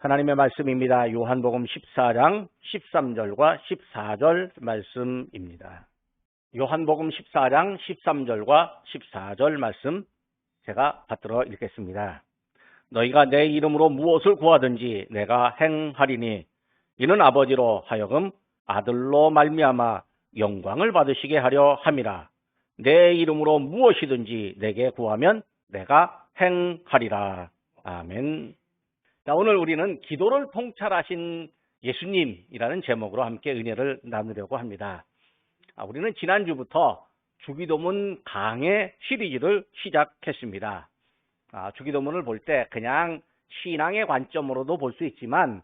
하나님의 말씀입니다. 요한복음 14장 13절과 14절 말씀입니다. 요한복음 14장 13절과 14절 말씀 제가 받들어 읽겠습니다. 너희가 내 이름으로 무엇을 구하든지 내가 행하리니 이는 아버지로 하여금 아들로 말미암아 영광을 받으시게 하려 함이라. 내 이름으로 무엇이든지 내게 구하면 내가 행하리라. 아멘. 자, 오늘 우리는 기도를 통찰하신 예수님이라는 제목으로 함께 은혜를 나누려고 합니다. 우리는 지난주부터 주기도문 강해 시리즈를 시작했습니다. 주기도문을 볼 때 그냥 신앙의 관점으로도 볼 수 있지만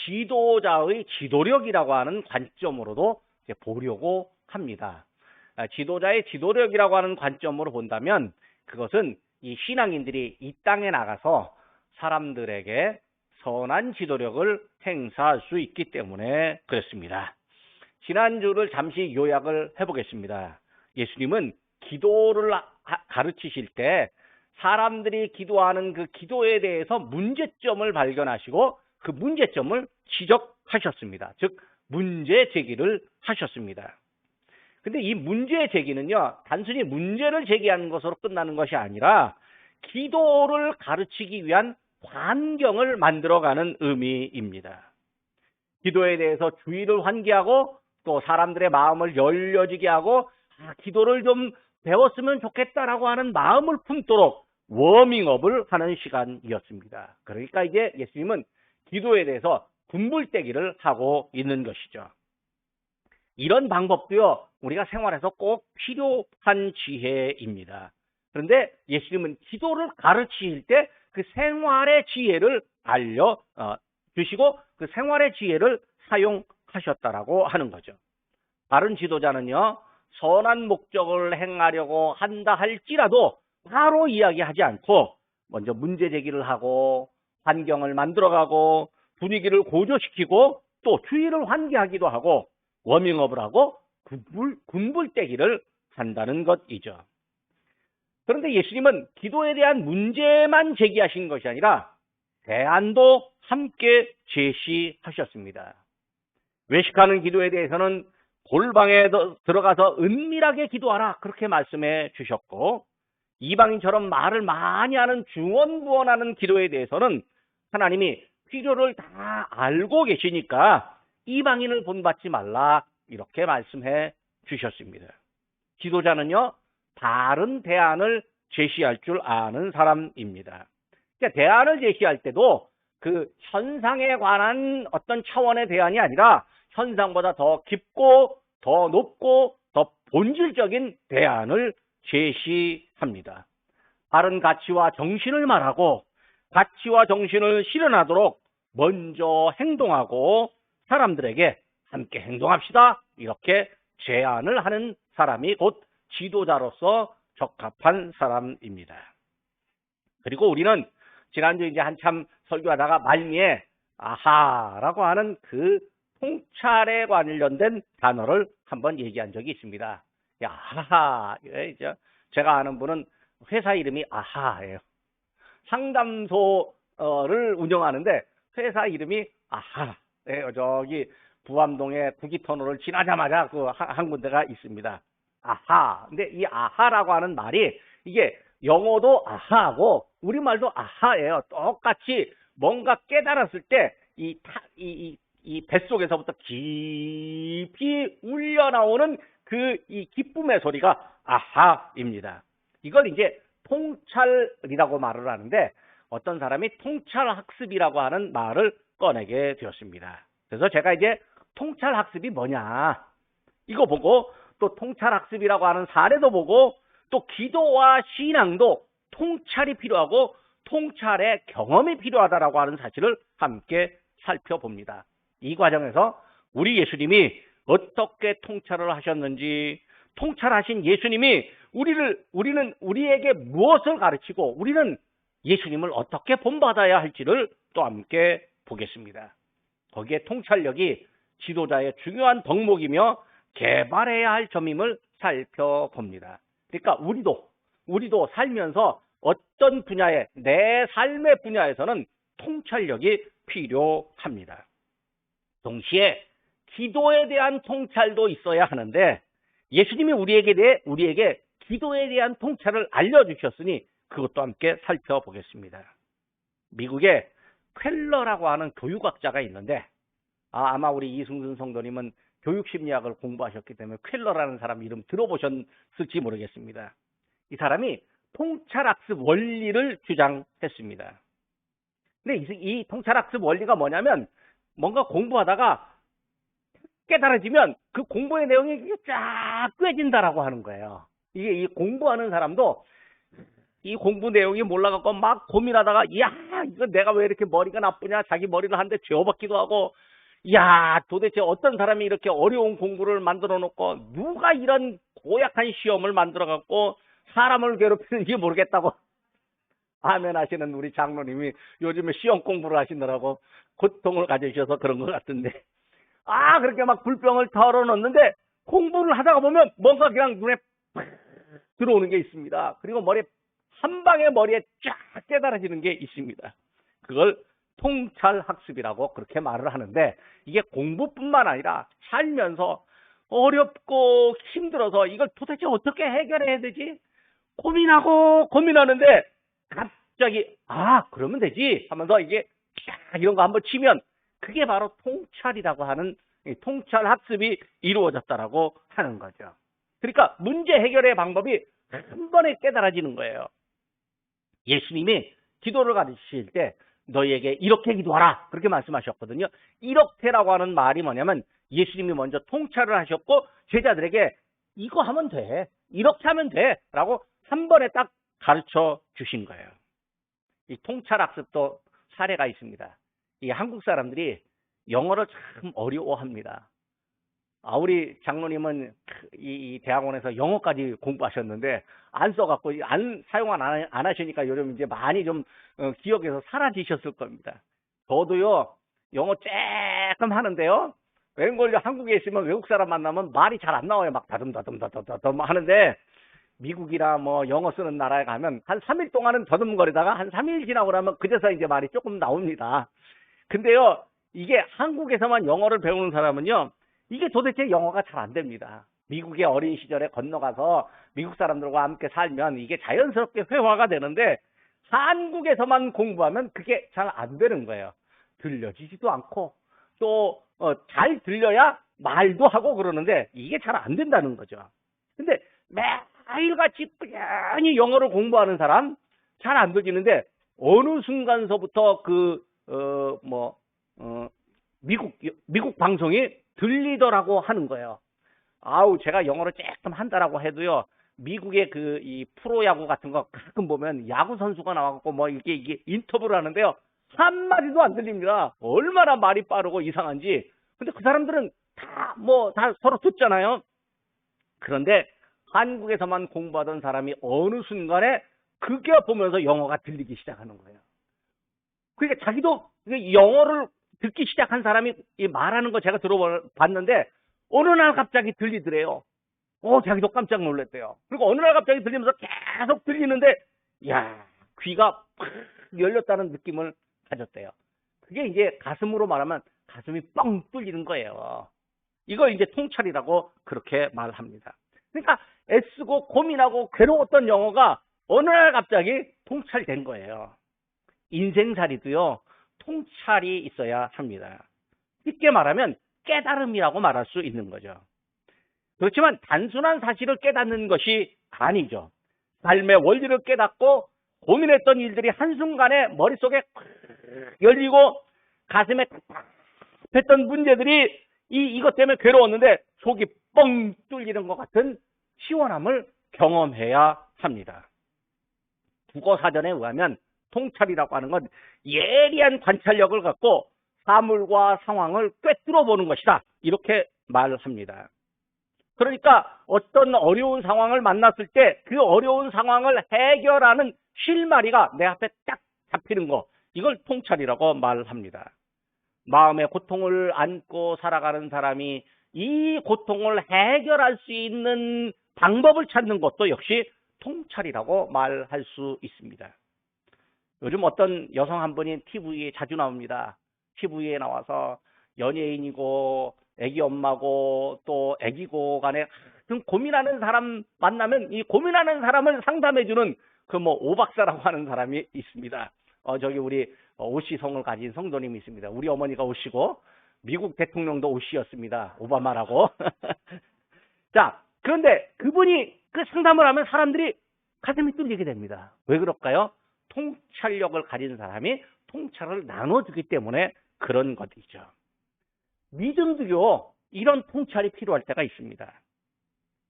지도자의 지도력이라고 하는 관점으로도 보려고 합니다. 지도자의 지도력이라고 하는 관점으로 본다면 그것은 이 신앙인들이 이 땅에 나가서 사람들에게 선한 지도력을 행사할 수 있기 때문에 그렇습니다. 지난주를 잠시 요약을 해보겠습니다. 예수님은 기도를 가르치실 때 사람들이 기도하는 그 기도에 대해서 문제점을 발견하시고 그 문제점을 지적하셨습니다. 즉 문제 제기를 하셨습니다. 근데 이 문제 제기는요, 단순히 문제를 제기하는 것으로 끝나는 것이 아니라 기도를 가르치기 위한 환경을 만들어가는 의미입니다. 기도에 대해서 주의를 환기하고 또 사람들의 마음을 열려지게 하고 기도를 좀 배웠으면 좋겠다라고 하는 마음을 품도록 워밍업을 하는 시간이었습니다. 그러니까 이제 예수님은 기도에 대해서 군불대기를 하고 있는 것이죠. 이런 방법도요, 우리가 생활에서 꼭 필요한 지혜입니다. 그런데 예수님은 기도를 가르치실 때 그 생활의 지혜를 알려주시고 그 생활의 지혜를 사용하셨다라고 하는 거죠. 다른 지도자는요, 선한 목적을 행하려고 한다 할지라도 바로 이야기하지 않고 먼저 문제 제기를 하고 환경을 만들어가고 분위기를 고조시키고 또 주의를 환기하기도 하고 워밍업을 하고 군불대기를 한다는 것이죠. 그런데 예수님은 기도에 대한 문제만 제기하신 것이 아니라 대안도 함께 제시하셨습니다. 외식하는 기도에 대해서는 골방에 들어가서 은밀하게 기도하라 그렇게 말씀해 주셨고, 이방인처럼 말을 많이 하는 중언부언하는 기도에 대해서는 하나님이 필요를 다 알고 계시니까 이방인을 본받지 말라 이렇게 말씀해 주셨습니다. 지도자는요, 다른 대안을 제시할 줄 아는 사람입니다. 그러니까 대안을 제시할 때도 그 현상에 관한 어떤 차원의 대안이 아니라 현상보다 더 깊고 더 높고 더 본질적인 대안을 제시합니다. 바른 가치와 정신을 말하고 가치와 정신을 실현하도록 먼저 행동하고 사람들에게 함께 행동합시다 이렇게 제안을 하는 사람이 곧 지도자로서 적합한 사람입니다. 그리고 우리는 지난주 이제 한참 설교하다가 말미에 아하라고 하는 그 통찰에 관련된 단어를 한번 얘기한 적이 있습니다. 아하, 제가 아는 분은 회사 이름이 아하예요. 상담소를 운영하는데 회사 이름이 아하예요. 저기 부암동에 구기터널을 지나자마자 그 한 군데가 있습니다. 아하. 근데 이 아하라고 하는 말이 이게 영어도 아하고 우리말도 아하예요. 똑같이 뭔가 깨달았을 때 이 뱃속에서부터 깊이 울려나오는 그 이 기쁨의 소리가 아하입니다. 이걸 이제 통찰이라고 말을 하는데 어떤 사람이 통찰학습이라고 하는 말을 꺼내게 되었습니다. 그래서 제가 이제 통찰학습이 뭐냐 이거 보고 또 통찰학습이라고 하는 사례도 보고 또 기도와 신앙도 통찰이 필요하고 통찰의 경험이 필요하다라고 하는 사실을 함께 살펴봅니다. 이 과정에서 우리 예수님이 어떻게 통찰을 하셨는지, 통찰하신 예수님이 우리에게 무엇을 가르치고 우리는 예수님을 어떻게 본받아야 할지를 또 함께 보겠습니다. 거기에 통찰력이 지도자의 중요한 덕목이며 개발해야 할 점임을 살펴봅니다. 그러니까 우리도 살면서 어떤 분야에 내 삶의 분야에서는 통찰력이 필요합니다. 동시에 기도에 대한 통찰도 있어야 하는데 예수님이 우리에게 기도에 대한 통찰을 알려주셨으니 그것도 함께 살펴보겠습니다. 미국에 퀼러라고 하는 교육학자가 있는데 아마 우리 이승준 성도님은 교육심리학을 공부하셨기 때문에 퀼러라는 사람 이름 들어보셨을지 모르겠습니다. 이 사람이 통찰학습 원리를 주장했습니다. 근데 이 통찰학습 원리가 뭐냐면 뭔가 공부하다가 깨달아지면 그 공부의 내용이 쫙 꿰진다라고 하는 거예요. 이게 이 공부하는 사람도 이 공부 내용이 몰라갖고 막 고민하다가 야 이거 내가 왜 이렇게 머리가 나쁘냐 자기 머리를 한 대 쥐어박기도 하고 야 도대체 어떤 사람이 이렇게 어려운 공부를 만들어 놓고 누가 이런 고약한 시험을 만들어 갖고 사람을 괴롭히는지 모르겠다고 아멘 하시는 우리 장로님이 요즘에 시험 공부를 하시느라고 고통을 가지셔서 그런 것 같은데 그렇게 막 불병을 털어놓는데 공부를 하다가 보면 뭔가 그냥 눈에 팍 들어오는 게 있습니다. 그리고 한 방에 머리에 쫙 깨달아지는 게 있습니다. 그걸 통찰학습이라고 그렇게 말을 하는데 이게 공부뿐만 아니라 살면서 어렵고 힘들어서 이걸 도대체 어떻게 해결해야 되지? 고민하는데 갑자기 그러면 되지 하면서 이게 쫙 이런 거 한번 치면 그게 바로 통찰이라고 하는 통찰학습이 이루어졌다라고 하는 거죠. 그러니까 문제 해결의 방법이 한 번에 깨달아지는 거예요. 예수님이 기도를 가르치실 때 너희에게 이렇게 기도하라 그렇게 말씀하셨거든요. 이렇게라고 하는 말이 뭐냐면 예수님이 먼저 통찰을 하셨고 제자들에게 이거 하면 돼 이렇게 하면 돼 라고 한 번에 딱 가르쳐 주신 거예요. 이 통찰학습도 사례가 있습니다. 이 한국 사람들이 영어를 참 어려워합니다. 우리 장로님은 이 대학원에서 영어까지 공부하셨는데 안 써갖고 사용 안 하시니까 요즘 이제 많이 좀 기억에서 사라지셨을 겁니다. 저도요 영어 조금 하는데요. 웬걸요 한국에 있으면 외국 사람 만나면 말이 잘 안 나와요. 막 다듬 하는데 미국이나 뭐 영어 쓰는 나라에 가면 한 3일 동안은 더듬거리다가 한 3일 지나고 나면 그제서 이제 말이 조금 나옵니다. 근데요 이게 한국에서만 영어를 배우는 사람은요 이게 도대체 영어가 잘 안 됩니다. 미국의 어린 시절에 건너가서 미국 사람들과 함께 살면 이게 자연스럽게 회화가 되는데 한국에서만 공부하면 그게 잘 안 되는 거예요. 들려지지도 않고 또 잘 들려야 말도 하고 그러는데 이게 잘 안 된다는 거죠. 근데 매일같이 꾸준히 영어를 공부하는 사람 잘 안 들리는데 어느 순간서부터 미국 방송이 들리더라고 하는 거예요. 제가 영어를 조금 한다라고 해도요. 미국의 이 프로야구 같은 거 가끔 보면 야구 선수가 나와갖고 이게 인터뷰를 하는데요. 한마디도 안 들립니다. 얼마나 말이 빠르고 이상한지. 근데 그 사람들은 다 서로 듣잖아요. 그런데 한국에서만 공부하던 사람이 어느 순간에 그게 보면서 영어가 들리기 시작하는 거예요. 그러니까 자기도 영어를 듣기 시작한 사람이 말하는 거 제가 들어봤는데 어느 날 갑자기 들리더래요. 자기도 깜짝 놀랐대요. 그리고 어느 날 갑자기 들리면서 계속 들리는데 귀가 팍 열렸다는 느낌을 가졌대요. 그게 이제 가슴으로 말하면 가슴이 뻥 뚫리는 거예요. 이걸 이제 통찰이라고 그렇게 말합니다. 그러니까 애쓰고 고민하고 괴로웠던 영어가 어느 날 갑자기 통찰된 거예요. 인생살이도요. 통찰이 있어야 합니다. 쉽게 말하면 깨달음이라고 말할 수 있는 거죠. 그렇지만 단순한 사실을 깨닫는 것이 아니죠. 삶의 원리를 깨닫고 고민했던 일들이 한순간에 머릿속에 열리고 가슴에 답답했던 문제들이 이것 때문에 괴로웠는데 속이 뻥 뚫리는 것 같은 시원함을 경험해야 합니다. 국어사전에 의하면 통찰이라고 하는 건 예리한 관찰력을 갖고 사물과 상황을 꿰뚫어 보는 것이다. 이렇게 말을 합니다. 그러니까 어떤 어려운 상황을 만났을 때 그 어려운 상황을 해결하는 실마리가 내 앞에 딱 잡히는 거, 이걸 통찰이라고 말을 합니다. 마음의 고통을 안고 살아가는 사람이 이 고통을 해결할 수 있는 방법을 찾는 것도 역시 통찰이라고 말할 수 있습니다. 요즘 어떤 여성 한 분이 TV에 자주 나옵니다. TV에 나와서 연예인이고 애기 엄마고 또 애기고 간에 좀 고민하는 사람 만나면 이 고민하는 사람을 상담해주는 그 뭐 오박사라고 하는 사람이 있습니다. 저기 우리 오씨 성을 가진 성도님이 있습니다. 우리 어머니가 오씨고 미국 대통령도 오씨였습니다. 오바마라고. 자, 그런데 그분이 그 상담을 하면 사람들이 가슴이 뚫리게 됩니다. 왜 그럴까요? 통찰력을 가진 사람이 통찰을 나눠주기 때문에 그런 것이죠. 믿음도요, 이런 통찰이 필요할 때가 있습니다.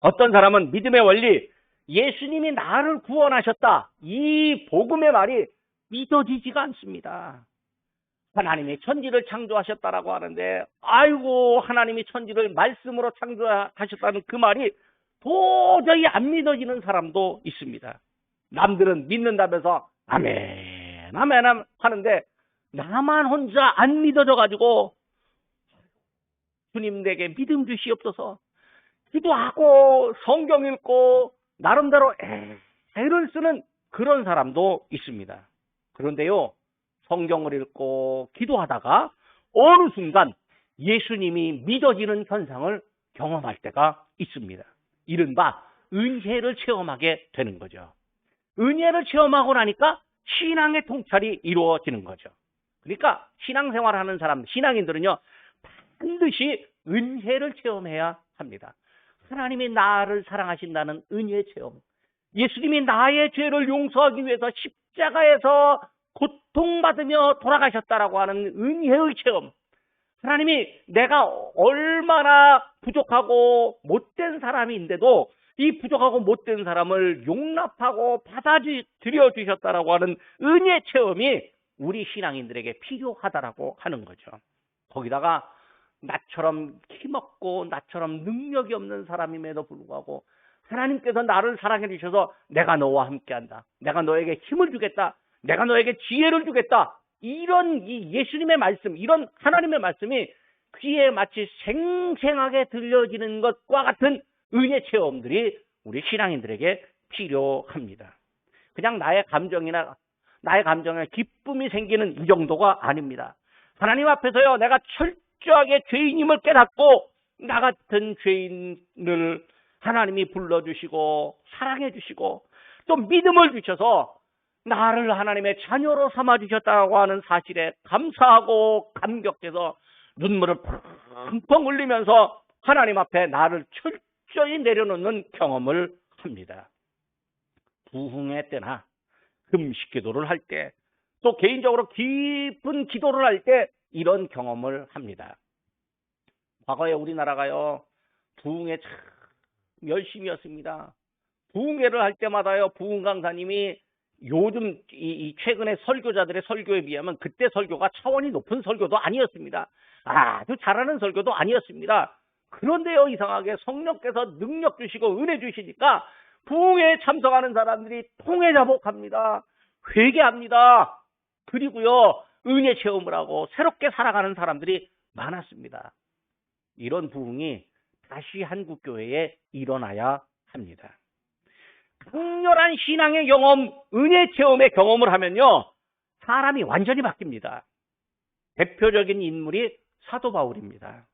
어떤 사람은 믿음의 원리, 예수님이 나를 구원하셨다. 이 복음의 말이 믿어지지가 않습니다. 하나님이 천지를 창조하셨다라고 하는데, 아이고, 하나님이 천지를 말씀으로 창조하셨다는 그 말이 도저히 안 믿어지는 사람도 있습니다. 남들은 믿는다면서 아멘, 아멘 하는데, 나만 혼자 안 믿어져가지고, 주님 내게 믿음 주시옵소서. 기도하고 성경 읽고 나름대로 애를 쓰는 그런 사람도 있습니다. 그런데요, 성경을 읽고 기도하다가 어느 순간 예수님이 믿어지는 현상을 경험할 때가 있습니다. 이른바 은혜를 체험하게 되는 거죠. 은혜를 체험하고 나니까 신앙의 통찰이 이루어지는 거죠. 그러니까 신앙생활하는 사람, 신앙인들은요, 반드시 은혜를 체험해야 합니다. 하나님이 나를 사랑하신다는 은혜의 체험, 예수님이 나의 죄를 용서하기 위해서 십자가에서 고통받으며 돌아가셨다라고 하는 은혜의 체험, 하나님이 내가 얼마나 부족하고 못된 사람인데도 이 부족하고 못된 사람을 용납하고 받아들여 주셨다라고 하는 은혜 체험이 우리 신앙인들에게 필요하다라고 하는 거죠. 거기다가 나처럼 힘없고 나처럼 능력이 없는 사람임에도 불구하고 하나님께서 나를 사랑해 주셔서 내가 너와 함께한다, 내가 너에게 힘을 주겠다, 내가 너에게 지혜를 주겠다, 이런 이 예수님의 말씀, 이런 하나님의 말씀이 귀에 마치 생생하게 들려지는 것과 같은 은혜 체험들이 우리 신앙인들에게 필요합니다. 그냥 나의 감정에 기쁨이 생기는 이 정도가 아닙니다. 하나님 앞에서요, 내가 철저하게 죄인임을 깨닫고 나 같은 죄인을 하나님이 불러주시고 사랑해 주시고 또 믿음을 주셔서 나를 하나님의 자녀로 삼아주셨다고 하는 사실에 감사하고 감격해서 눈물을 펑펑 흘리면서 하나님 앞에 나를 철저히 내려놓는 경험을 합니다. 부흥의 때나 금식 기도를 할 때, 또 개인적으로 깊은 기도를 할 때 이런 경험을 합니다. 과거에 우리나라가요, 부흥에 참 열심히 였습니다. 부흥회를 할 때마다요, 부흥 강사님이 요즘 최근에 설교자들의 설교에 비하면 그때 설교가 차원이 높은 설교도 아니었습니다. 아주 잘하는 설교도 아니었습니다. 그런데요, 이상하게 성령께서 능력 주시고 은혜 주시니까 부흥회에 참석하는 사람들이 통회자복합니다. 회개합니다. 그리고요, 은혜 체험을 하고 새롭게 살아가는 사람들이 많았습니다. 이런 부흥이 다시 한국교회에 일어나야 합니다. 강렬한 신앙의 경험, 은혜 체험의 경험을 하면요, 사람이 완전히 바뀝니다. 대표적인 인물이 사도 바울입니다.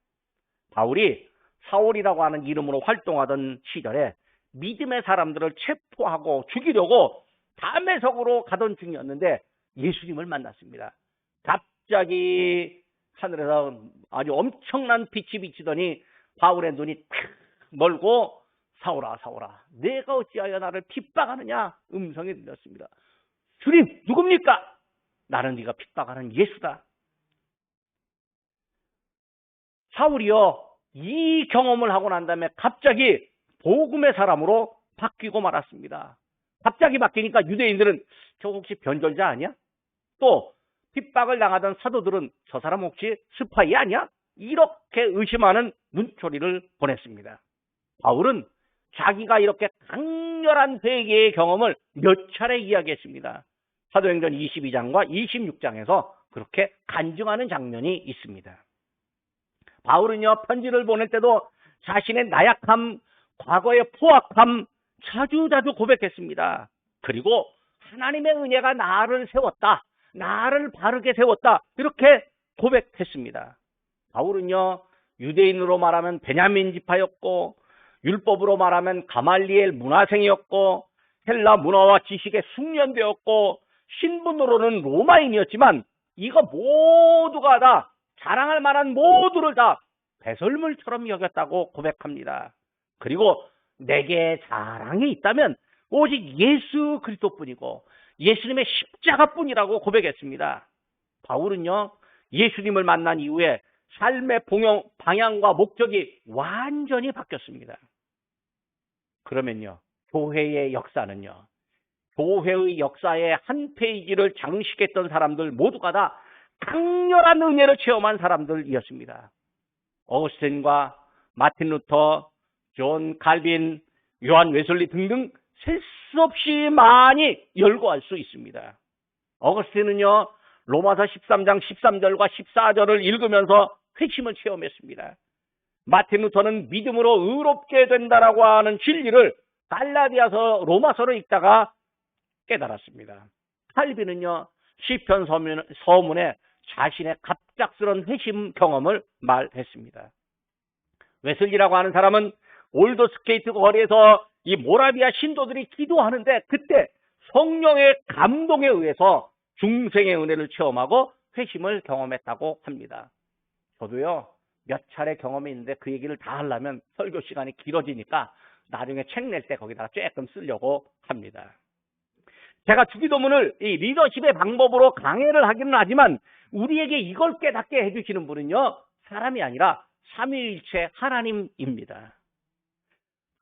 바울이 사울이라고 하는 이름으로 활동하던 시절에 믿음의 사람들을 체포하고 죽이려고 담에석으로 가던 중이었는데 예수님을 만났습니다. 갑자기 하늘에서 아주 엄청난 빛이 비치더니 바울의 눈이 탁 멀고 사울아 사울아 내가 어찌하여 나를 핍박하느냐 음성이 들렸습니다. 주님 누굽니까? 나는 네가 핍박하는 예수다. 사울이요, 이 경험을 하고 난 다음에 갑자기 복음의 사람으로 바뀌고 말았습니다. 갑자기 바뀌니까 유대인들은 저 혹시 변절자 아니야? 또 핍박을 당하던 사도들은 저 사람 혹시 스파이 아니야? 이렇게 의심하는 눈초리를 보냈습니다. 바울은 자기가 이렇게 강렬한 회개의 경험을 몇 차례 이야기했습니다. 사도행전 22장과 26장에서 그렇게 간증하는 장면이 있습니다. 바울은요, 편지를 보낼 때도 자신의 나약함, 과거의 포악함 자주자주 고백했습니다. 그리고 하나님의 은혜가 나를 세웠다, 나를 바르게 세웠다, 이렇게 고백했습니다. 바울은요, 유대인으로 말하면 베냐민 지파였고, 율법으로 말하면 가말리엘 문화생이었고, 헬라 문화와 지식에 숙련되었고, 신분으로는 로마인이었지만, 이거 모두가 다 자랑할 만한 모두를 다 배설물처럼 여겼다고 고백합니다. 그리고 내게 자랑이 있다면 오직 예수 그리스도뿐이고 예수님의 십자가뿐이라고 고백했습니다. 바울은요, 예수님을 만난 이후에 삶의 방향과 목적이 완전히 바뀌었습니다. 그러면요, 교회의 역사는요, 교회의 역사의 한 페이지를 장식했던 사람들 모두가 다 강렬한 은혜를 체험한 사람들이었습니다. 어거스틴과 마틴 루터, 존 칼빈, 요한 웨슬리 등등 셀 수 없이 많이 열거할 수 있습니다. 어거스틴은요, 로마서 13장 13절과 14절을 읽으면서 회심을 체험했습니다. 마틴 루터는 믿음으로 의롭게 된다라고 하는 진리를 갈라디아서 로마서를 읽다가 깨달았습니다. 칼빈은요, 시편 서문에 자신의 갑작스런 회심 경험을 말했습니다. 웨슬리라고 하는 사람은 올드스케이트 거리에서 이 모라비아 신도들이 기도하는데 그때 성령의 감동에 의해서 중생의 은혜를 체험하고 회심을 경험했다고 합니다. 저도요, 몇 차례 경험이 있는데 그 얘기를 다 하려면 설교 시간이 길어지니까 나중에 책 낼 때 거기다가 조금 쓰려고 합니다. 제가 주기도문을 이 리더십의 방법으로 강해를 하기는 하지만 우리에게 이걸 깨닫게 해주시는 분은요, 사람이 아니라 삼위일체 하나님입니다.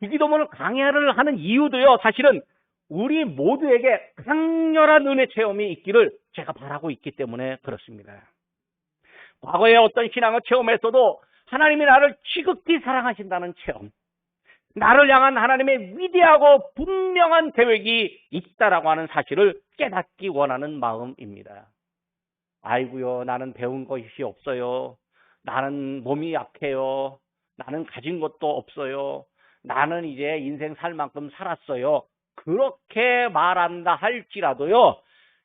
주기도문을 강해를 하는 이유도요, 사실은 우리 모두에게 강렬한 은혜 체험이 있기를 제가 바라고 있기 때문에 그렇습니다. 과거에 어떤 신앙을 체험했어도 하나님이 나를 지극히 사랑하신다는 체험, 나를 향한 하나님의 위대하고 분명한 계획이 있다라고 하는 사실을 깨닫기 원하는 마음입니다. 아이고요, 나는 배운 것이 없어요. 나는 몸이 약해요. 나는 가진 것도 없어요. 나는 이제 인생 살 만큼 살았어요. 그렇게 말한다 할지라도요,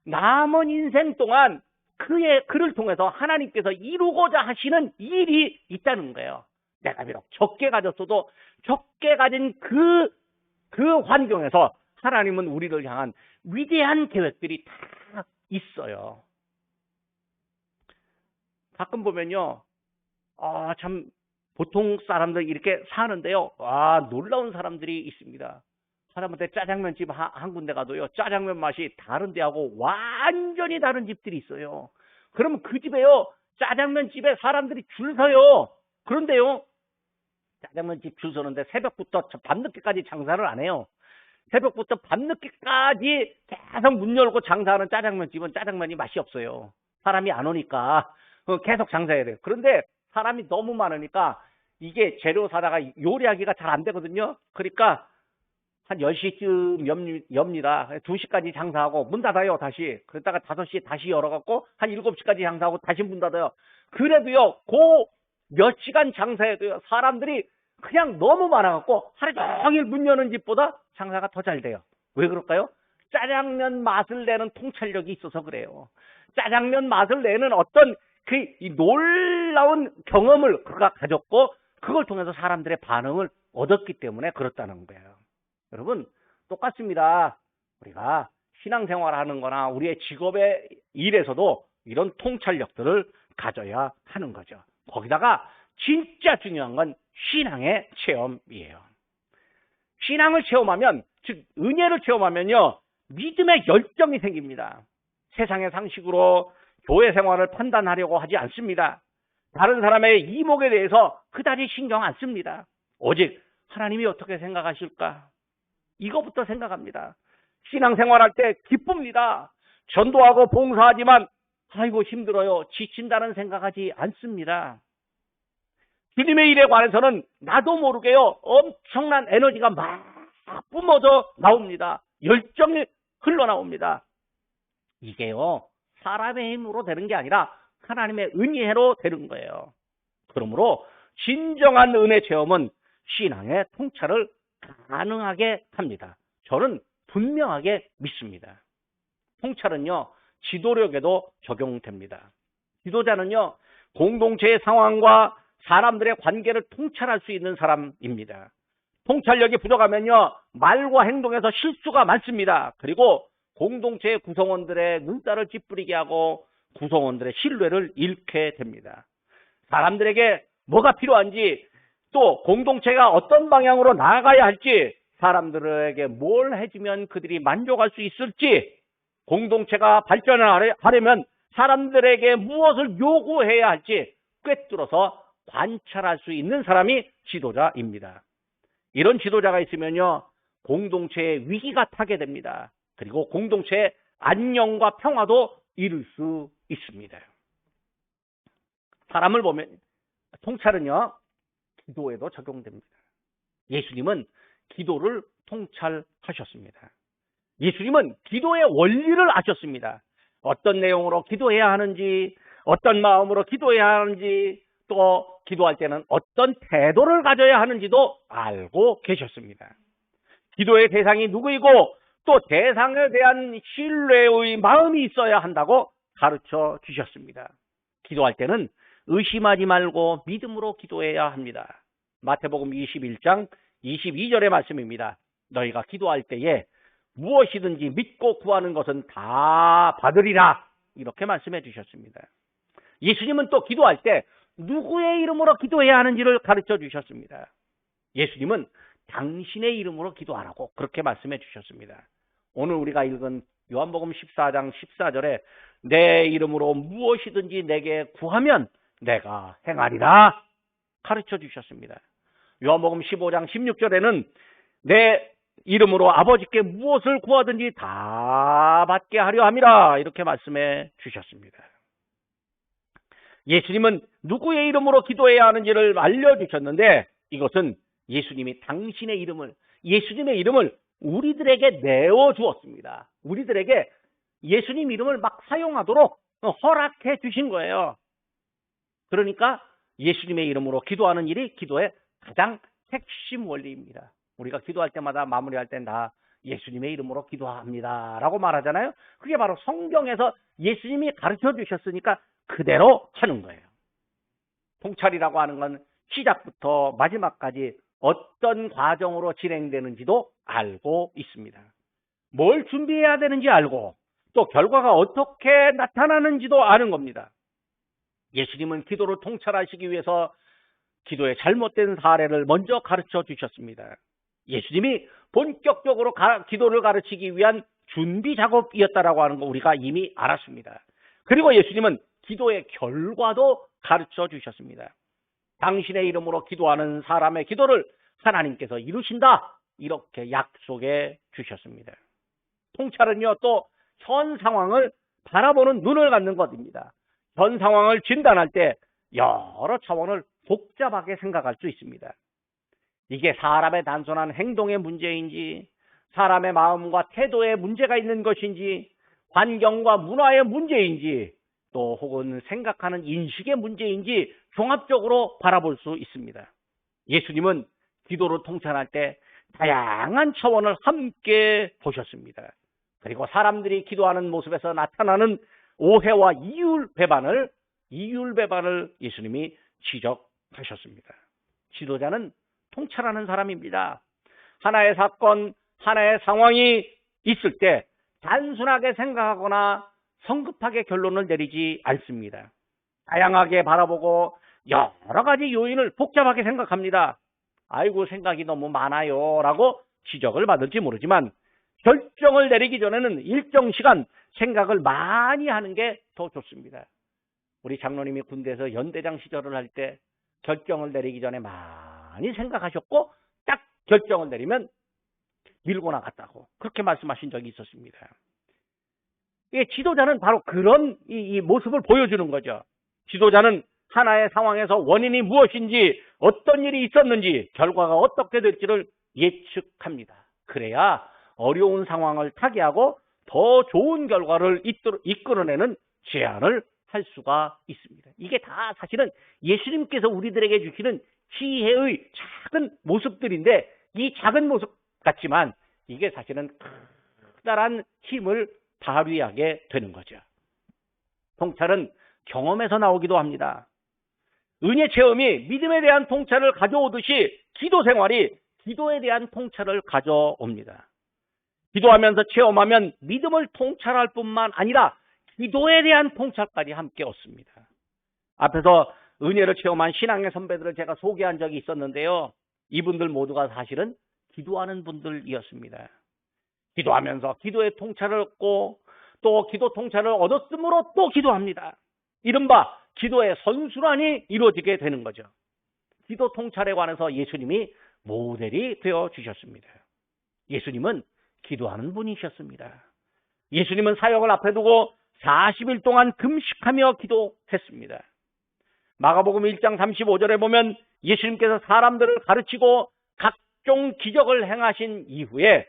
남은 인생 동안 그를 통해서 하나님께서 이루고자 하시는 일이 있다는 거예요. 내가 비록 적게 가졌어도 적게 가진 그 환경에서 하나님은 우리를 향한 위대한 계획들이 다 있어요. 가끔 보면요, 참 보통 사람들 이렇게 사는데요, 놀라운 사람들이 있습니다. 사람한테 짜장면집 한 군데 가도요, 짜장면 맛이 다른 데하고 완전히 다른 집들이 있어요. 그러면 그 집에요, 짜장면 집에 사람들이 줄 서요. 그런데요, 짜장면집 줄 서는데 새벽부터 밤늦게까지 장사를 안 해요. 새벽부터 밤늦게까지 계속 문 열고 장사하는 짜장면집은 짜장면이 맛이 없어요. 사람이 안 오니까 계속 장사해야 돼요. 그런데 사람이 너무 많으니까 이게 재료 사다가 요리하기가 잘 안 되거든요. 그러니까 한 10시쯤 엽니다. 2시까지 장사하고 문 닫아요, 다시. 그러다가 5시에 다시 열어갖고 한 7시까지 장사하고 다시 문 닫아요. 그래도요, 몇 시간 장사해도요, 사람들이 그냥 너무 많아갖고 하루 종일 문 여는 집보다 장사가 더 잘 돼요. 왜 그럴까요? 짜장면 맛을 내는 통찰력이 있어서 그래요. 짜장면 맛을 내는 어떤 이 놀라운 경험을 그가 가졌고 그걸 통해서 사람들의 반응을 얻었기 때문에 그렇다는 거예요. 여러분, 똑같습니다. 우리가 신앙생활 하는 거나 우리의 직업의 일에서도 이런 통찰력들을 가져야 하는 거죠. 거기다가 진짜 중요한 건 신앙의 체험이에요. 신앙을 체험하면, 즉 은혜를 체험하면요, 믿음의 열정이 생깁니다. 세상의 상식으로 교회 생활을 판단하려고 하지 않습니다. 다른 사람의 이목에 대해서 그다지 신경 안 씁니다. 오직 하나님이 어떻게 생각하실까? 이거부터 생각합니다. 신앙생활할 때 기쁩니다. 전도하고 봉사하지만 아이고 힘들어요, 지친다는 생각하지 않습니다. 주님의 일에 관해서는 나도 모르게요, 엄청난 에너지가 막 뿜어져 나옵니다. 열정이 흘러나옵니다. 이게요, 사람의 힘으로 되는 게 아니라 하나님의 은혜로 되는 거예요. 그러므로 진정한 은혜 체험은 신앙의 통찰을 가능하게 합니다. 저는 분명하게 믿습니다. 통찰은요, 지도력에도 적용됩니다. 지도자는요, 공동체의 상황과 사람들의 관계를 통찰할 수 있는 사람입니다. 통찰력이 부족하면요, 말과 행동에서 실수가 많습니다. 그리고 공동체의 구성원들의 눈살을 찌푸리게 하고 구성원들의 신뢰를 잃게 됩니다. 사람들에게 뭐가 필요한지, 또 공동체가 어떤 방향으로 나아가야 할지, 사람들에게 뭘 해주면 그들이 만족할 수 있을지, 공동체가 발전하려면 사람들에게 무엇을 요구해야 할지 꿰뚫어서 관찰할 수 있는 사람이 지도자입니다. 이런 지도자가 있으면요, 공동체의 위기가 타게 됩니다. 그리고 공동체의 안녕과 평화도 이룰 수 있습니다. 사람을 보면 통찰은요, 기도에도 적용됩니다. 예수님은 기도를 통찰하셨습니다. 예수님은 기도의 원리를 아셨습니다. 어떤 내용으로 기도해야 하는지, 어떤 마음으로 기도해야 하는지, 또 기도할 때는 어떤 태도를 가져야 하는지도 알고 계셨습니다. 기도의 대상이 누구이고 또 대상에 대한 신뢰의 마음이 있어야 한다고 가르쳐 주셨습니다. 기도할 때는 의심하지 말고 믿음으로 기도해야 합니다. 마태복음 21장 22절의 말씀입니다. 너희가 기도할 때에 무엇이든지 믿고 구하는 것은 다 받으리라, 이렇게 말씀해 주셨습니다. 예수님은 또 기도할 때 누구의 이름으로 기도해야 하는지를 가르쳐 주셨습니다. 예수님은 당신의 이름으로 기도하라고 그렇게 말씀해 주셨습니다. 오늘 우리가 읽은 요한복음 14장 14절에 내 이름으로 무엇이든지 내게 구하면 내가 행하리라 가르쳐 주셨습니다. 요한복음 15장 16절에는 내 이름으로 아버지께 무엇을 구하든지 다 받게 하려 함이라, 이렇게 말씀해 주셨습니다. 예수님은 누구의 이름으로 기도해야 하는지를 알려주셨는데, 이것은 예수님이 당신의 이름을, 예수님의 이름을 우리들에게 내어주었습니다. 우리들에게 예수님 이름을 막 사용하도록 허락해 주신 거예요. 그러니까 예수님의 이름으로 기도하는 일이 기도의 가장 핵심 원리입니다. 우리가 기도할 때마다 마무리할 땐 다 예수님의 이름으로 기도합니다 라고 말하잖아요. 그게 바로 성경에서 예수님이 가르쳐 주셨으니까 그대로 하는 거예요. 통찰이라고 하는 건 시작부터 마지막까지 어떤 과정으로 진행되는지도 알고 있습니다. 뭘 준비해야 되는지 알고 또 결과가 어떻게 나타나는지도 아는 겁니다. 예수님은 기도를 통찰하시기 위해서 기도의 잘못된 사례를 먼저 가르쳐 주셨습니다. 예수님이 본격적으로 기도를 가르치기 위한 준비 작업이었다라고 하는 거 우리가 이미 알았습니다. 그리고 예수님은 기도의 결과도 가르쳐 주셨습니다. 당신의 이름으로 기도하는 사람의 기도를 하나님께서 이루신다, 이렇게 약속해 주셨습니다. 통찰은요, 또 현 상황을 바라보는 눈을 갖는 것입니다. 현 상황을 진단할 때 여러 차원을 복잡하게 생각할 수 있습니다. 이게 사람의 단순한 행동의 문제인지, 사람의 마음과 태도에 문제가 있는 것인지, 환경과 문화의 문제인지, 또 혹은 생각하는 인식의 문제인지 종합적으로 바라볼 수 있습니다. 예수님은 기도를 통찰할 때 다양한 차원을 함께 보셨습니다. 그리고 사람들이 기도하는 모습에서 나타나는 오해와 이율 배반을 예수님이 지적하셨습니다. 지도자는 통찰하는 사람입니다. 하나의 사건, 하나의 상황이 있을 때 단순하게 생각하거나 성급하게 결론을 내리지 않습니다. 다양하게 바라보고 여러 가지 요인을 복잡하게 생각합니다. 아이고, 생각이 너무 많아요 라고 지적을 받을지 모르지만 결정을 내리기 전에는 일정 시간 생각을 많이 하는 게 더 좋습니다. 우리 장로님이 군대에서 연대장 시절을 할 때 결정을 내리기 전에 많이 생각하셨고 딱 결정을 내리면 밀고 나갔다고 그렇게 말씀하신 적이 있었습니다. 지도자는 바로 그런 이 모습을 보여주는 거죠. 지도자는 하나의 상황에서 원인이 무엇인지, 어떤 일이 있었는지, 결과가 어떻게 될지를 예측합니다. 그래야 어려운 상황을 타개하고 더 좋은 결과를 이끌어내는 제안을 할 수가 있습니다. 이게 다 사실은 예수님께서 우리들에게 주시는 지혜의 작은 모습들인데, 이 작은 모습 같지만 이게 사실은 커다란 힘을 발휘하게 되는 거죠. 통찰은 경험에서 나오기도 합니다. 은혜 체험이 믿음에 대한 통찰을 가져오듯이 기도 생활이 기도에 대한 통찰을 가져옵니다. 기도하면서 체험하면 믿음을 통찰할 뿐만 아니라 기도에 대한 통찰까지 함께 얻습니다. 앞에서 은혜를 체험한 신앙의 선배들을 제가 소개한 적이 있었는데요. 이분들 모두가 사실은 기도하는 분들이었습니다. 기도하면서 기도의 통찰을 얻고 또 기도 통찰을 얻었으므로 또 기도합니다. 이른바 기도의 선순환이 이루어지게 되는 거죠. 기도 통찰에 관해서 예수님이 모델이 되어 주셨습니다. 예수님은 기도하는 분이셨습니다. 예수님은 사역을 앞에 두고 40일 동안 금식하며 기도했습니다. 마가복음 1장 35절에 보면 예수님께서 사람들을 가르치고 각종 기적을 행하신 이후에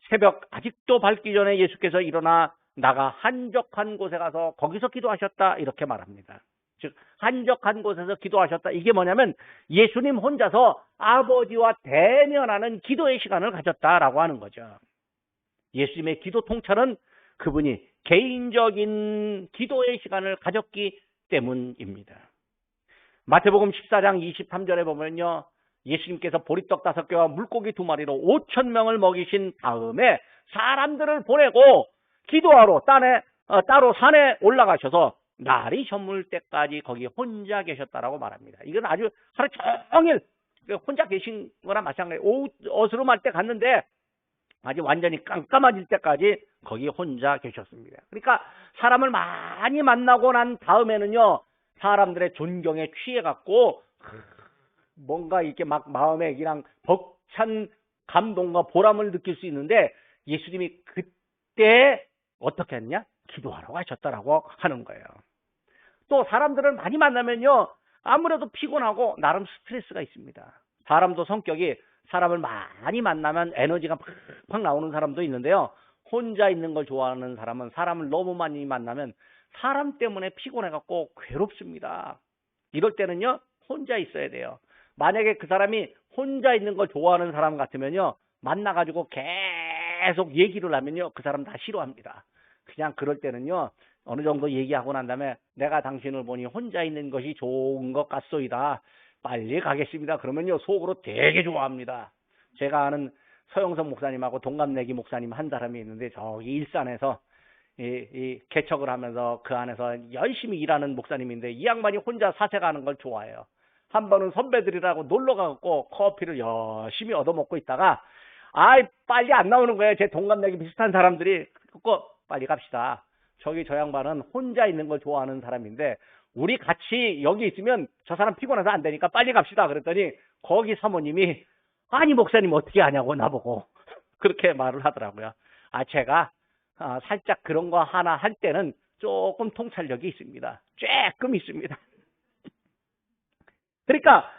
새벽 아직도 밝기 전에 예수께서 일어나 나가 한적한 곳에 가서 거기서 기도하셨다 이렇게 말합니다. 즉 한적한 곳에서 기도하셨다. 이게 뭐냐면 예수님 혼자서 아버지와 대면하는 기도의 시간을 가졌다라고 하는 거죠. 예수님의 기도 통찰은 그분이 개인적인 기도의 시간을 가졌기 때문입니다. 마태복음 14장 23절에 보면요. 예수님께서 보리떡 5개와 물고기 2마리로 5,000명을 먹이신 다음에 사람들을 보내고 기도하러 따로 산에 올라가셔서 날이 저물 때까지 거기 혼자 계셨다라고 말합니다. 이건 아주 하루 종일 혼자 계신 거나 마찬가지예요. 오후 어스름할 때 갔는데 아주 완전히 깜깜해질 때까지 거기 혼자 계셨습니다. 그러니까 사람을 많이 만나고 난 다음에는요. 사람들의 존경에 취해갖고 뭔가 이렇게 막 마음에 그냥 벅찬 감동과 보람을 느낄 수 있는데 예수님이 그때 어떻게 했냐? 기도하러 가셨다라고 하는 거예요. 또 사람들을 많이 만나면요. 아무래도 피곤하고 나름 스트레스가 있습니다. 사람도 성격이 사람을 많이 만나면 에너지가 팍팍 나오는 사람도 있는데요. 혼자 있는 걸 좋아하는 사람은 사람을 너무 많이 만나면 사람 때문에 피곤해갖고 괴롭습니다. 이럴 때는요. 혼자 있어야 돼요. 만약에 그 사람이 혼자 있는 걸 좋아하는 사람 같으면요. 만나가지고 계속 얘기를 하면요. 그 사람 다 싫어합니다. 그냥 그럴 때는요. 어느 정도 얘기하고 난 다음에 내가 당신을 보니 혼자 있는 것이 좋은 것 같소이다. 빨리 가겠습니다. 그러면요. 속으로 되게 좋아합니다. 제가 아는 서영선 목사님하고 동갑내기 목사님 한 사람이 있는데 저기 일산에서 이 개척을 하면서 그 안에서 열심히 일하는 목사님인데 이 양반이 혼자 사색하는 걸 좋아해요. 한 번은 선배들이라고 놀러 가고 커피를 열심히 얻어먹고 있다가 빨리 안 나오는 거예요. 제 동갑내기 비슷한 사람들이. 그거 빨리 갑시다. 저기 저 양반은 혼자 있는 걸 좋아하는 사람인데 우리 같이 여기 있으면 저 사람 피곤해서 안 되니까 빨리 갑시다. 그랬더니 거기 사모님이 아니 목사님 어떻게 하냐고 나보고 그렇게 말을 하더라고요. 제가 살짝 그런 거 하나 할 때는 조금 통찰력이 있습니다. 조금 있습니다. 그러니까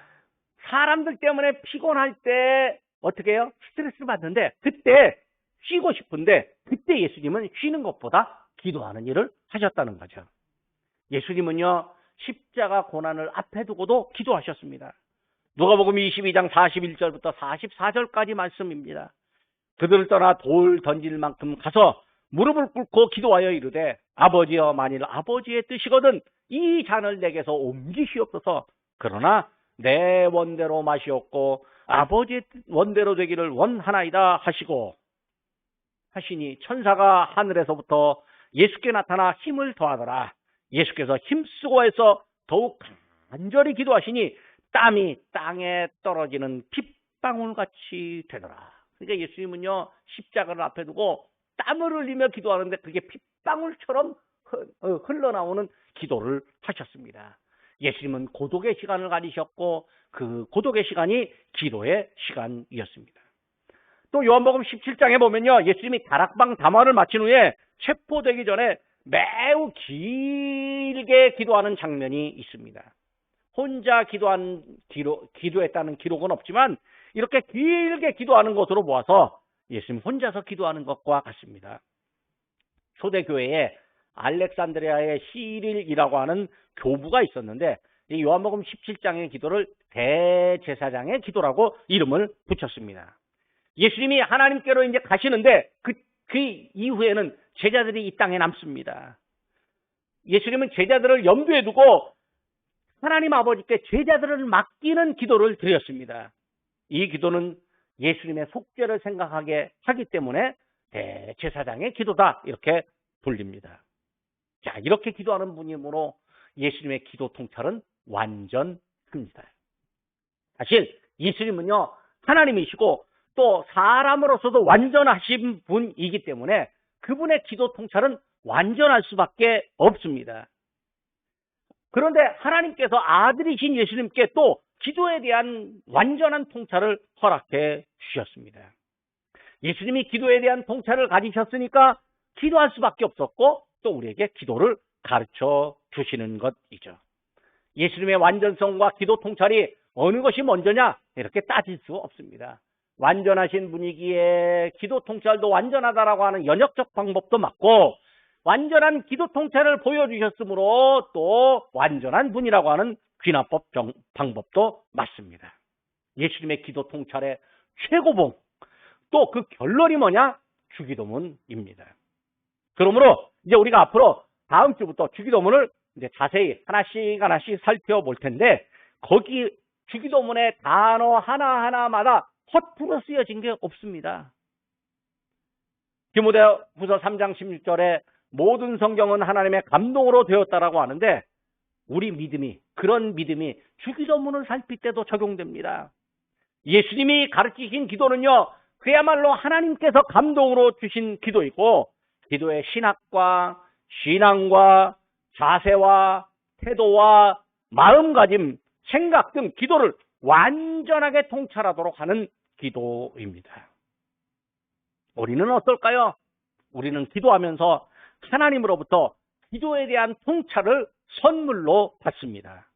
사람들 때문에 피곤할 때 어떻게 해요? 스트레스를 받는데 그때 쉬고 싶은데 그때 예수님은 쉬는 것보다 기도하는 일을 하셨다는 거죠. 예수님은요. 십자가 고난을 앞에 두고도 기도하셨습니다. 누가복음 22장 41절부터 44절까지 말씀입니다. 그들을 떠나 돌 던질 만큼 가서 무릎을 꿇고 기도하여 이르되 아버지여 만일 아버지의 뜻이거든 이 잔을 내게서 옮기시옵소서. 그러나 내 원대로 마시옵고 아버지의 원대로 되기를 원하나이다 하시니 천사가 하늘에서부터 예수께 나타나 힘을 더하더라. 예수께서 힘쓰고 해서 더욱 간절히 기도하시니 땀이 땅에 떨어지는 핏방울같이 되더라. 그러니까 예수님은요 십자가를 앞에 두고 땀을 흘리며 기도하는데 그게 핏방울처럼 흘러나오는 기도를 하셨습니다. 예수님은 고독의 시간을 가지셨고 그 고독의 시간이 기도의 시간이었습니다. 또 요한복음 17장에 보면요. 예수님이 다락방 담화를 마친 후에 체포되기 전에 매우 길게 기도하는 장면이 있습니다. 혼자 기도했다는 기록은 없지만 이렇게 길게 기도하는 것으로 보아서 예수님 혼자서 기도하는 것과 같습니다. 초대교회에 알렉산드리아의 시릴이라고 하는 교부가 있었는데 이 요한복음 17장의 기도를 대제사장의 기도라고 이름을 붙였습니다. 예수님이 하나님께로 이제 가시는데 그 이후에는 제자들이 이 땅에 남습니다. 예수님은 제자들을 염두에 두고 하나님 아버지께 제자들을 맡기는 기도를 드렸습니다. 이 기도는 예수님의 속죄를 생각하게 하기 때문에 대제사장의 기도다 이렇게 불립니다. 자, 이렇게 기도하는 분이므로 예수님의 기도 통찰은 완전합니다. 사실 예수님은요, 하나님이시고 또 사람으로서도 완전하신 분이기 때문에 그분의 기도 통찰은 완전할 수밖에 없습니다. 그런데 하나님께서 아들이신 예수님께 또 기도에 대한 완전한 통찰을 허락해 주셨습니다. 예수님이 기도에 대한 통찰을 가지셨으니까 기도할 수밖에 없었고 또 우리에게 기도를 가르쳐 주시는 것이죠. 예수님의 완전성과 기도 통찰이 어느 것이 먼저냐 이렇게 따질 수 없습니다. 완전하신 분이기에 기도 통찰도 완전하다라고 하는 연역적 방법도 맞고 완전한 기도 통찰을 보여주셨으므로 또 완전한 분이라고 하는 귀납법 방법도 맞습니다. 예수님의 기도 통찰의 최고봉 또 그 결론이 뭐냐? 주기도문입니다. 그러므로 이제 우리가 앞으로 다음 주부터 주기도문을 이제 자세히 하나씩 살펴볼 텐데 거기 주기도문의 단어 하나하나마다 허투루 쓰여진 게 없습니다. 디모데후서 3장 16절에 모든 성경은 하나님의 감동으로 되었다라고 하는데 우리 믿음이 그런 믿음이 주기도문을 살필 때도 적용됩니다. 예수님이 가르치신 기도는요. 그야말로 하나님께서 감동으로 주신 기도이고 기도의 신학과 신앙과 자세와 태도와 마음가짐, 생각 등 기도를 완전하게 통찰하도록 하는 기도입니다. 우리는 어떨까요? 우리는 기도하면서 하나님으로부터 기도에 대한 통찰을 선물로 받습니다.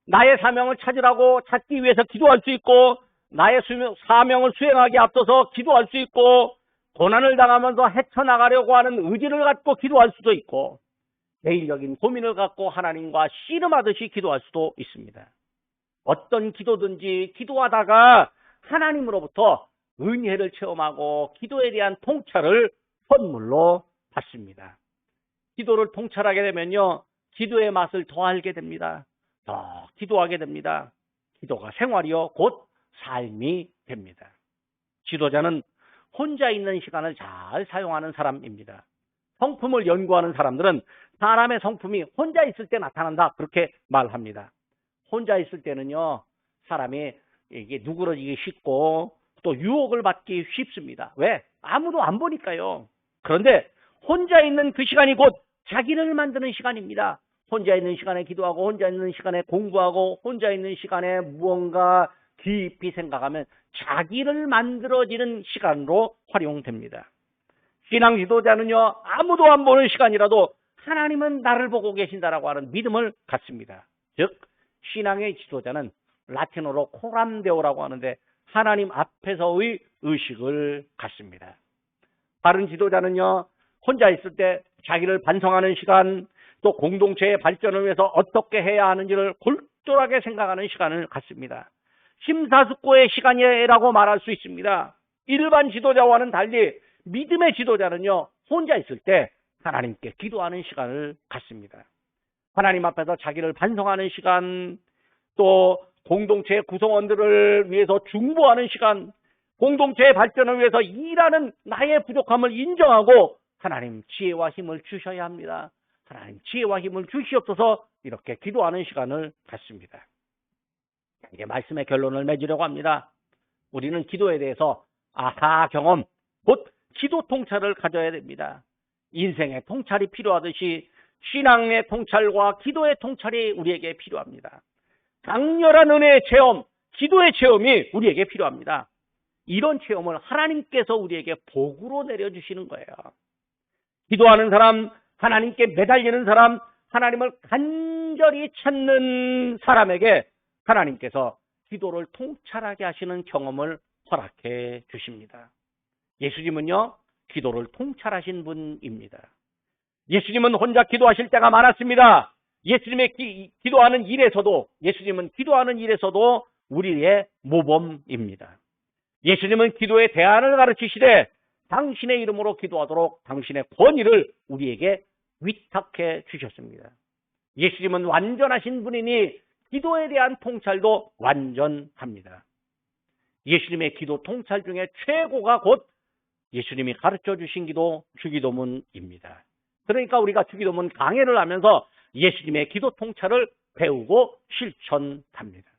나의 사명을 찾으라고 찾기 위해서 기도할 수 있고 나의 사명을 수행하기 앞서서 기도할 수 있고 고난을 당하면서 헤쳐나가려고 하는 의지를 갖고 기도할 수도 있고 개인적인 고민을 갖고 하나님과 씨름하듯이 기도할 수도 있습니다. 어떤 기도든지 기도하다가 하나님으로부터 은혜를 체험하고 기도에 대한 통찰을 선물로 받습니다. 기도를 통찰하게 되면요. 기도의 맛을 더 알게 됩니다. 더 기도하게 됩니다. 기도가 생활이요. 곧 삶이 됩니다. 지도자는 혼자 있는 시간을 잘 사용하는 사람입니다. 성품을 연구하는 사람들은 사람의 성품이 혼자 있을 때 나타난다. 그렇게 말합니다. 혼자 있을 때는요. 사람이 이게 누그러지기 쉽고 또 유혹을 받기 쉽습니다. 왜? 아무도 안 보니까요. 그런데 혼자 있는 그 시간이 곧 자기를 만드는 시간입니다. 혼자 있는 시간에 기도하고 혼자 있는 시간에 공부하고 혼자 있는 시간에 무언가 깊이 생각하면 자기를 만들어지는 시간으로 활용됩니다. 신앙 지도자는요. 아무도 안 보는 시간이라도 하나님은 나를 보고 계신다라고 하는 믿음을 갖습니다. 즉 신앙의 지도자는 라틴어로 코람데오라고 하는데 하나님 앞에서의 의식을 갖습니다. 바른 지도자는요. 혼자 있을 때 자기를 반성하는 시간 또 공동체의 발전을 위해서 어떻게 해야 하는지를 골똘하게 생각하는 시간을 갖습니다. 심사숙고의 시간이라고 말할 수 있습니다. 일반 지도자와는 달리 믿음의 지도자는요. 혼자 있을 때 하나님께 기도하는 시간을 갖습니다. 하나님 앞에서 자기를 반성하는 시간 또 공동체의 구성원들을 위해서 중보하는 시간 공동체의 발전을 위해서 일하는 나의 부족함을 인정하고 하나님 지혜와 힘을 주셔야 합니다. 하나님 지혜와 힘을 주시옵소서 이렇게 기도하는 시간을 갖습니다. 이게 말씀의 결론을 맺으려고 합니다. 우리는 기도에 대해서 아하 경험, 곧 기도 통찰을 가져야 됩니다. 인생의 통찰이 필요하듯이 신앙의 통찰과 기도의 통찰이 우리에게 필요합니다. 강렬한 은혜의 체험, 기도의 체험이 우리에게 필요합니다. 이런 체험을 하나님께서 우리에게 복으로 내려주시는 거예요. 기도하는 사람, 하나님께 매달리는 사람, 하나님을 간절히 찾는 사람에게 하나님께서 기도를 통찰하게 하시는 경험을 허락해 주십니다. 예수님은요, 기도를 통찰하신 분입니다. 예수님은 혼자 기도하실 때가 많았습니다. 예수님의 기도하는 일에서도, 예수님은 기도하는 일에서도 우리의 모범입니다. 예수님은 기도의 대안을 가르치시되 당신의 이름으로 기도하도록 당신의 권위를 우리에게 위탁해 주셨습니다. 예수님은 완전하신 분이니 기도에 대한 통찰도 완전합니다. 예수님의 기도 통찰 중에 최고가 곧 예수님이 가르쳐 주신 기도, 주기도문입니다. 그러니까 우리가 주기도문 강해를 하면서 예수님의 기도 통찰을 배우고 실천합니다.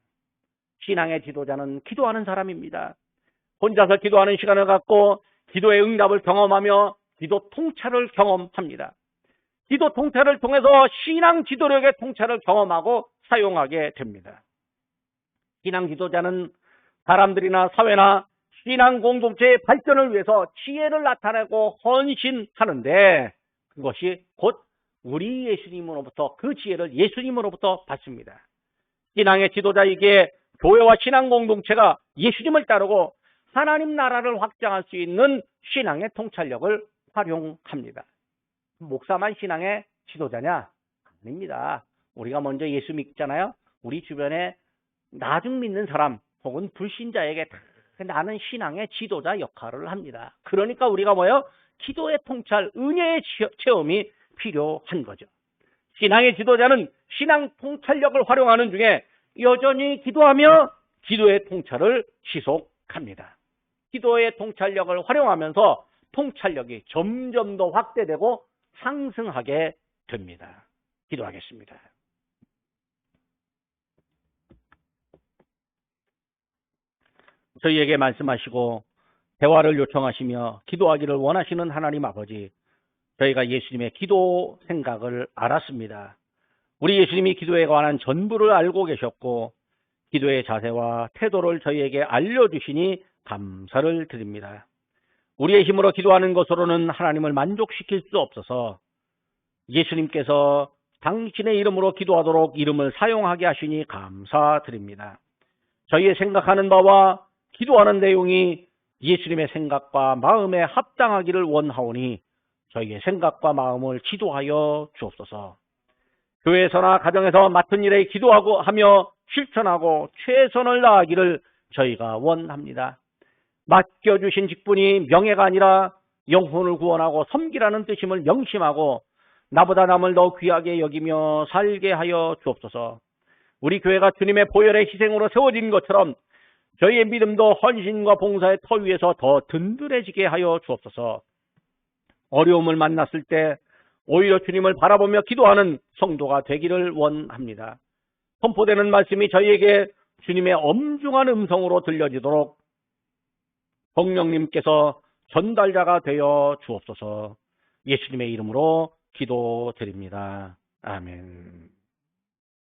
신앙의 지도자는 기도하는 사람입니다. 혼자서 기도하는 시간을 갖고 기도의 응답을 경험하며 기도 통찰을 경험합니다. 기도 통찰을 통해서 신앙 지도력의 통찰을 경험하고 사용하게 됩니다. 신앙 지도자는 사람들이나 사회나 신앙 공동체의 발전을 위해서 지혜를 나타내고 헌신하는데 그것이 곧 우리 예수님으로부터 그 지혜를 예수님으로부터 받습니다. 신앙의 지도자에게 교회와 신앙 공동체가 예수님을 따르고 하나님 나라를 확장할 수 있는 신앙의 통찰력을 활용합니다. 목사만 신앙의 지도자냐? 아닙니다. 우리가 먼저 예수 믿잖아요. 우리 주변에 나중 믿는 사람 혹은 불신자에게 나는 신앙의 지도자 역할을 합니다. 그러니까 우리가 뭐예요? 기도의 통찰, 은혜의 체험이 필요한 거죠. 신앙의 지도자는 신앙 통찰력을 활용하는 중에 여전히 기도하며 기도의 통찰을 지속합니다. 기도의 통찰력을 활용하면서 통찰력이 점점 더 확대되고 상승하게 됩니다. 기도하겠습니다. 저희에게 말씀하시고 대화를 요청하시며 기도하기를 원하시는 하나님 아버지, 저희가 예수님의 기도 생각을 알았습니다. 우리 예수님이 기도에 관한 전부를 알고 계셨고 기도의 자세와 태도를 저희에게 알려주시니 감사를 드립니다. 우리의 힘으로 기도하는 것으로는 하나님을 만족시킬 수 없어서 예수님께서 당신의 이름으로 기도하도록 이름을 사용하게 하시니 감사드립니다. 저희의 생각하는 바와 기도하는 내용이 예수님의 생각과 마음에 합당하기를 원하오니 저희의 생각과 마음을 지도하여 주옵소서. 교회에서나 가정에서 맡은 일에 기도하고 하며 실천하고 최선을 다하기를 저희가 원합니다. 맡겨주신 직분이 명예가 아니라 영혼을 구원하고 섬기라는 뜻임을 명심하고 나보다 남을 더 귀하게 여기며 살게 하여 주옵소서. 우리 교회가 주님의 보혈의 희생으로 세워진 것처럼 저희의 믿음도 헌신과 봉사의 터 위에서 더 든든해지게 하여 주옵소서. 어려움을 만났을 때 오히려 주님을 바라보며 기도하는 성도가 되기를 원합니다. 선포되는 말씀이 저희에게 주님의 엄중한 음성으로 들려지도록 성령님께서 전달자가 되어 주옵소서. 예수님의 이름으로 기도드립니다. 아멘.